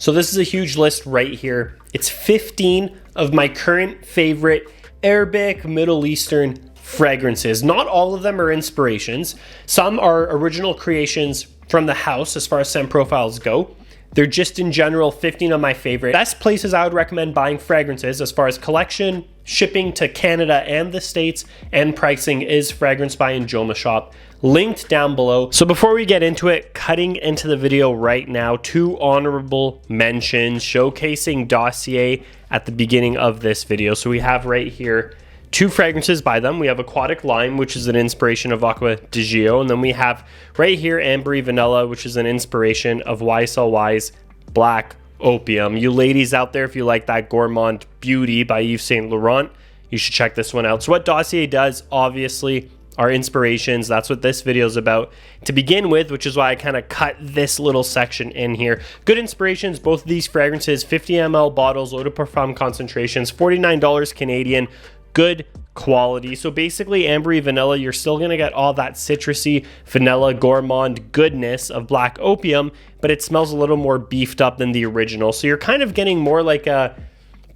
So this is a huge list right here. It's 15 of my current favorite Arabic, Middle Eastern fragrances. Not all of them are inspirations. Some are original creations from the house as far as scent profiles go. They're just in general 15 of my favorite. Best places I would recommend buying fragrances as far as collection, shipping to Canada and the States, and pricing is Fragrance by Njoma Shop, linked down below. So before we get into it, cutting into the video right now, 2 honorable mentions showcasing Dossier at the beginning of this video. So we have right here 2 fragrances by them. We have Aquatic Lime, which is an inspiration of Acqua di Gio, and then we have right here Ambery Vanilla, which is an inspiration of YSLY's Black Opium. You ladies out there, if you like that gourmand beauty by Yves Saint Laurent, you should check this one out. So what Dossier does, obviously, are inspirations. That's what this video is about to begin with, which is why I kind of cut this little section in here. Good inspirations, both of these fragrances, 50 ml bottles, eau de parfum concentrations, $49 Canadian. Good quality. So basically Ambery Vanilla, you're still going to get all that citrusy vanilla gourmand goodness of Black Opium, but it smells a little more beefed up than the original. So you're kind of getting more like a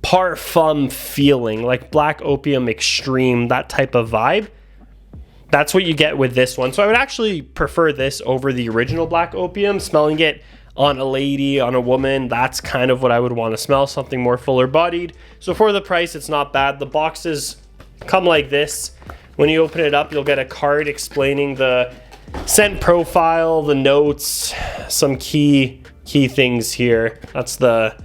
parfum feeling, like Black Opium Extreme, that type of vibe. That's what you get with this one. So I would actually prefer this over the original Black Opium. Smelling it on a lady, on a woman, that's kind of what I would want to smell, something more fuller bodied. So for the price, it's not bad. The boxes come like this. When you open it up, you'll get a card explaining the scent profile, the notes, some key things here. That's the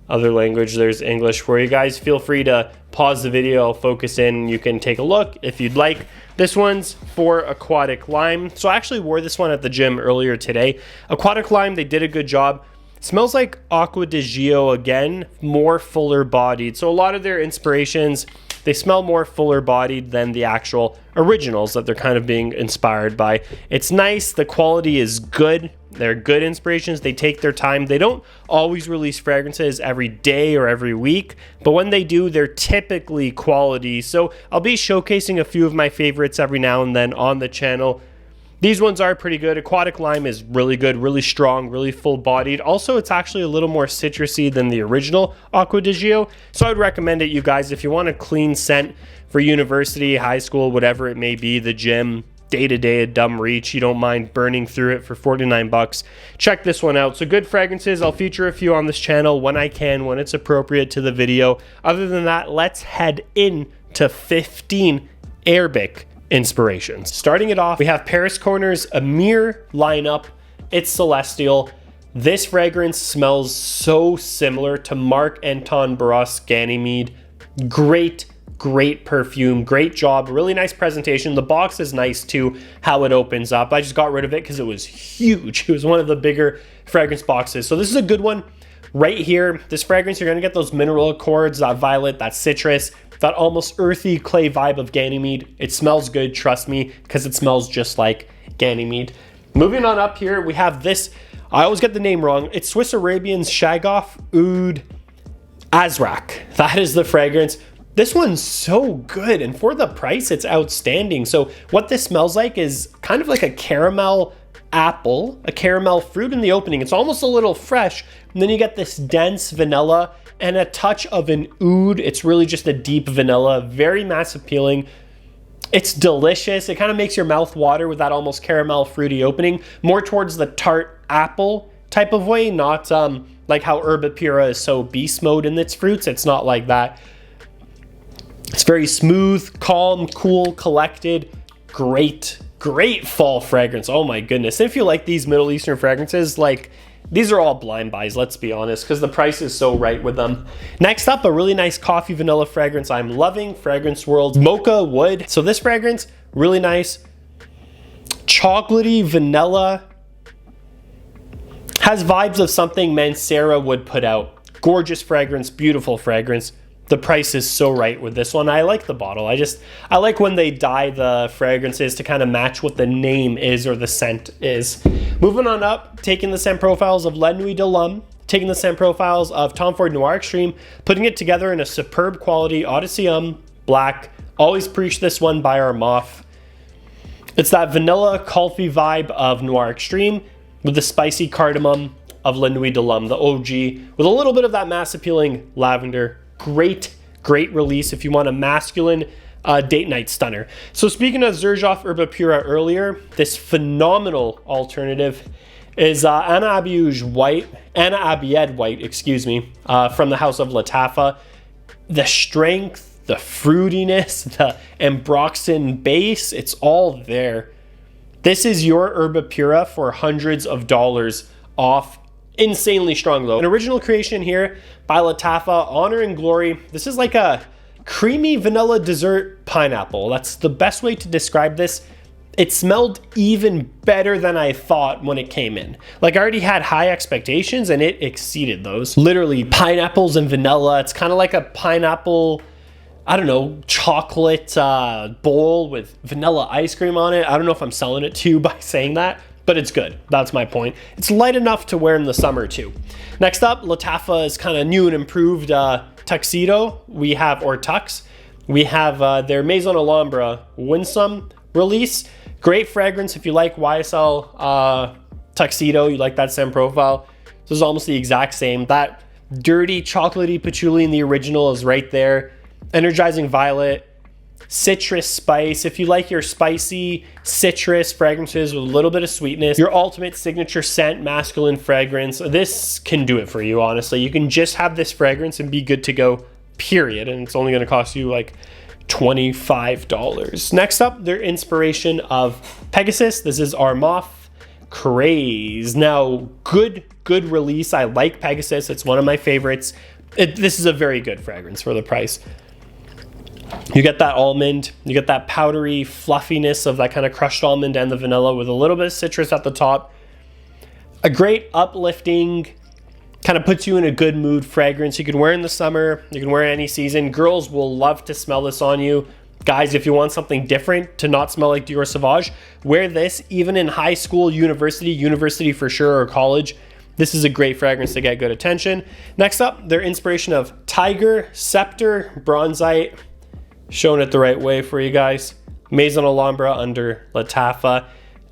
other language. There's English for you guys. Feel free to pause the video, I'll focus in, you can take a look if you'd like. This one's for Aquatic Lime. So I actually wore this one at the gym earlier today. Aquatic Lime, they did a good job. Smells like Acqua di Gio again, more fuller bodied. So a lot of their inspirations, they smell more fuller bodied than the actual originals that they're kind of being inspired by. It's nice, the quality is good. They're good inspirations. They take their time. They don't always release fragrances every day or every week, but when they do, they're typically quality. So I'll be showcasing a few of my favorites every now and then on the channel. These ones are pretty good. Aquatic Lime is really good, really strong, really full-bodied. Also, it's actually a little more citrusy than the original Acqua di Gio. So I would recommend it, you guys, if you want a clean scent for university, high school, whatever it may be, the gym, day-to-day, a dumb reach, you don't mind burning through it for 49 bucks. Check this one out. So good fragrances. I'll feature a few on this channel when I can, when it's appropriate to the video. Other than that, let's head into 15 Arabic inspirations. Starting it off, we have Paris Corner's Emir lineup. It's Celestial. This fragrance smells so similar to Marc Anton Barras Ganymede. Great perfume, great job, really nice presentation. The box is nice too, how it opens up. I just got rid of it because it was huge. It was one of the bigger fragrance boxes. So this is a good one right here. This fragrance, you're gonna get those mineral accords, that violet, that citrus, that almost earthy clay vibe of Ganymede. It smells good, trust me, because it smells just like Ganymede. Moving on up here, we have this, I always get the name wrong. It's Swiss Arabian's Shaghaf Oud Azraq. That is the fragrance. This one's so good, and for the price, it's outstanding. So what this smells like is kind of like a caramel apple, a caramel fruit in the opening. It's almost a little fresh, and then you get this dense vanilla and a touch of an oud. It's really just a deep vanilla, very mass appealing. It's delicious. It kind of makes your mouth water with that almost caramel fruity opening, more towards the tart apple type of way, not like how Herba Pura is so beast mode in its fruits. It's not like that. It's very smooth, calm, cool, collected. Great fall fragrance. Oh my goodness. And if you like these Middle Eastern fragrances, like these are all blind buys, let's be honest, because the price is so right with them. Next up, a really nice coffee vanilla fragrance I'm loving, Fragrance World's Mocha Wood. So this fragrance, really nice. Chocolatey vanilla. Has vibes of something Mancera would put out. Gorgeous fragrance, beautiful fragrance. The price is so right with this one. I like the bottle. I like when they dye the fragrances to kind of match what the name is or the scent is. Moving on up, taking the scent profiles of La Nuit de l'Homme, taking the scent profiles of Tom Ford Noir Extreme, putting it together in a superb quality Odyssey Homme Black. Always preach this one by Armaf. It's that vanilla coffee vibe of Noir Extreme with the spicy cardamom of La Nuit de l'Homme, the OG, with a little bit of that mass appealing lavender. Great release if you want a masculine date night stunner. So speaking of Xerjoff Herba Pura earlier, this phenomenal alternative is Anna Abiyedh White, excuse me, from the house of Lattafa. The strength, the fruitiness, the ambroxan base, it's all there. This is your Herba Pura for hundreds of dollars off. Insanely strong though. An original creation here by Lattafa, Honor and Glory. This is like a creamy vanilla dessert pineapple. That's the best way to describe this. It smelled even better than I thought when it came in. Like I already had high expectations and it exceeded those. Literally pineapples and vanilla. It's kind of like a pineapple, I don't know, chocolate bowl with vanilla ice cream on it. I don't know if I'm selling it to you by saying that, but it's good. That's my point. It's light enough to wear in the summer too. Next up, Lattafa's kind of new and improved tuxedo. We have, or tux. We have their Maison Alhambra Winsome release. Great fragrance if you like YSL tuxedo, you like that scent profile. This is almost the exact same. That dirty chocolatey patchouli in the original is right there. Energizing violet, citrus spice. If you like your spicy citrus fragrances with a little bit of sweetness, your ultimate signature scent, masculine fragrance, this can do it for you, honestly. You can just have this fragrance and be good to go, period. And it's only going to cost you like $25. Next up, their inspiration of Pegasus. This is Armaf Craze. Now, good release. I like Pegasus. It's one of my favorites. This is a very good fragrance for the price. You get that almond, you get that powdery fluffiness of that kind of crushed almond and the vanilla with a little bit of citrus at the top. A great uplifting, kind of puts you in a good mood fragrance. You can wear in the summer, you can wear in any season. Girls will love to smell this on you. Guys, if you want something different to not smell like Dior Sauvage, wear this even in high school, university for sure, or college. This is a great fragrance to get good attention. Next up, their inspiration of Tiger, Sceptre, Bronzite. Showing it the right way for you guys. Maison Alhambra under Lattafa.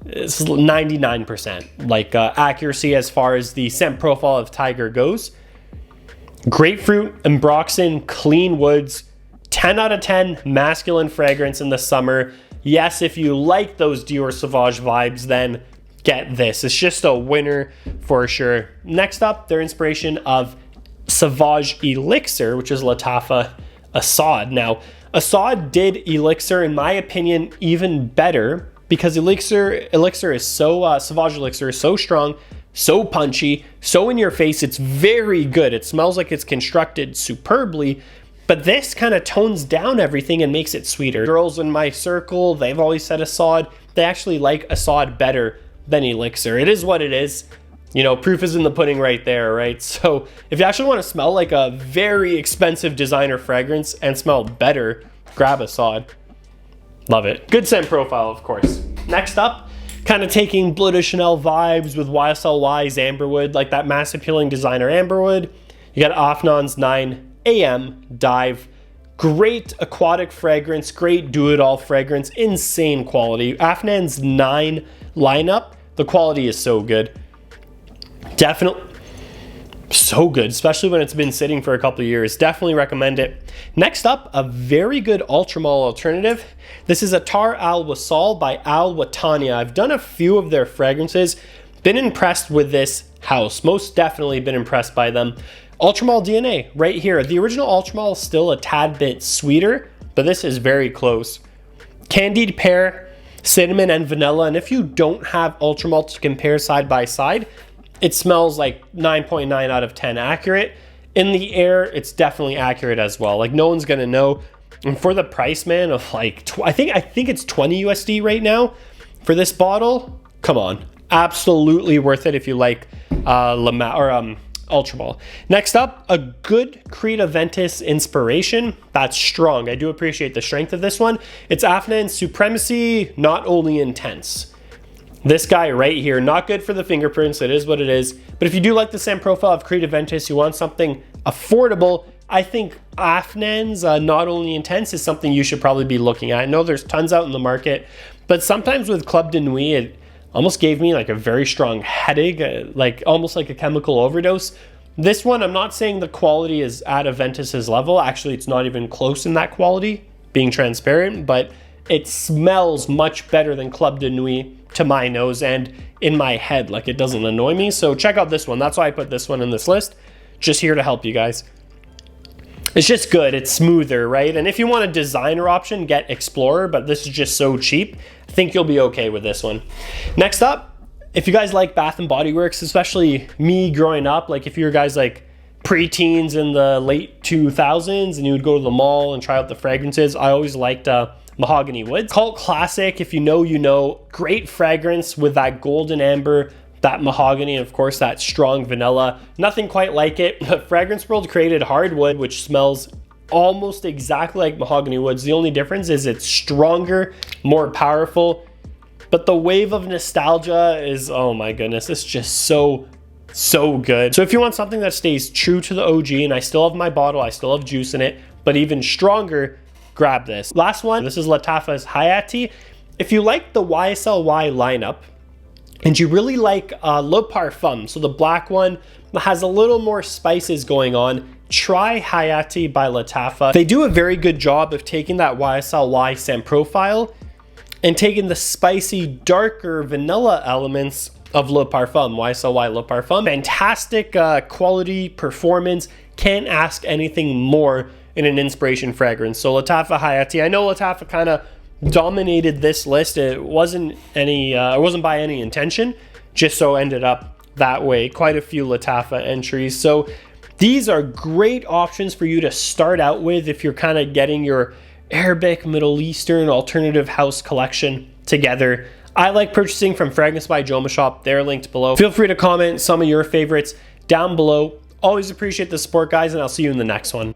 It's 99% like accuracy as far as the scent profile of Tiger goes. Grapefruit, ambroxan, clean woods. 10 out of 10 masculine fragrance in the summer. Yes, if you like those Dior Sauvage vibes, then get this. It's just a winner for sure. Next up, their inspiration of Sauvage Elixir, which is Lattafa Asad. Now, Asad did Elixir, in my opinion, even better because Elixir is so, Sauvage Elixir is so strong, so punchy, so in your face. It's very good. It smells like it's constructed superbly, but this kind of tones down everything and makes it sweeter. Girls in my circle, they've always said Asad. They actually like Asad better than Elixir. It is what it is. You know, proof is in the pudding right there, right? So if you actually want to smell like a very expensive designer fragrance and smell better, grab Asad. Love it. Good scent profile, of course. Next up, kind of taking Bleu de Chanel vibes with YSLY's Amberwood, like that mass appealing designer Amberwood. You got Afnan's 9 AM Dive. Great aquatic fragrance, great do-it-all fragrance, insane quality. Afnan's 9 lineup, the quality is so good. Definitely so good, especially when it's been sitting for a couple of years. Definitely recommend it. Next up, a very good Ultramall alternative. This is Attar Al Wasal by Al Watania. I've done a few of their fragrances. Been impressed with this house. Most definitely been impressed by them. Ultramall DNA right here. The original Ultramall is still a tad bit sweeter, but this is very close. Candied pear, cinnamon, and vanilla. And if you don't have Ultramall to compare side by side, it smells like 9.9 out of 10 accurate. In the air, it's definitely accurate as well. Like no one's gonna know. And for the price, man, of like, I think it's 20 USD right now for this bottle. Come on, absolutely worth it if you like Ultramall. Next up, a good Creed Aventus inspiration. That's strong. I do appreciate the strength of this one. It's Afnan Supremacy, Not Only Intense. This guy right here, not good for the fingerprints. It is what it is. But if you do like the scent profile of Creed Aventus, you want something affordable, I think Afnan's Not Only Intense is something you should probably be looking at. I know there's tons out in the market, but sometimes with Club de Nuit, almost gave me like a very strong headache, like almost like a chemical overdose. This one, I'm not saying the quality is at Aventus's level. Actually, it's not even close in that quality, being transparent, but it smells much better than Club de Nuit to my nose and in my head. Like, it doesn't annoy me. So check out this one. That's why I put this one in this list. Just here to help you guys. It's just good. It's smoother, right? And if you want a designer option, get Explorer, but this is just so cheap. I think you'll be okay with this one. Next up, if you guys like Bath & Body Works, especially me growing up, like if you're guys like pre-teens in the late 2000s and you would go to the mall and try out the fragrances, I always liked Mahogany Wood. Cult classic, if you know, you know. Great fragrance with that golden amber, that mahogany, and of course that strong vanilla. Nothing quite like it, but Fragrance World created Hardwood, which smells almost exactly like Mahogany Woods. The only difference is it's stronger, more powerful, but the wave of nostalgia is, oh my goodness, it's just so good. So if you want something that stays true to the OG, and I still have my bottle, I still have juice in it, but even stronger, grab this. Last one, this is Lattafa's Hayati. If you like the YSLY lineup, and you really like Le Parfum, so the black one has a little more spices going on, try Hayati by Lattafa. They do a very good job of taking that YSLY scent profile and taking the spicy, darker vanilla elements of Le Parfum, YSLY Le Parfum. Fantastic quality, performance. Can't ask anything more in an inspiration fragrance. So Lattafa Hayati. I know Lattafa kind of dominated this list. It wasn't by any intention, just so ended up that way. Quite a few Lattafa entries. So these are great options for you to start out with if you're kind of getting your Arabic, Middle Eastern, alternative house collection together. I like purchasing from Fragrance by Joma Shop. They're linked below. Feel free to comment some of your favorites down below. Always appreciate the support, guys, and I'll see you in the next one.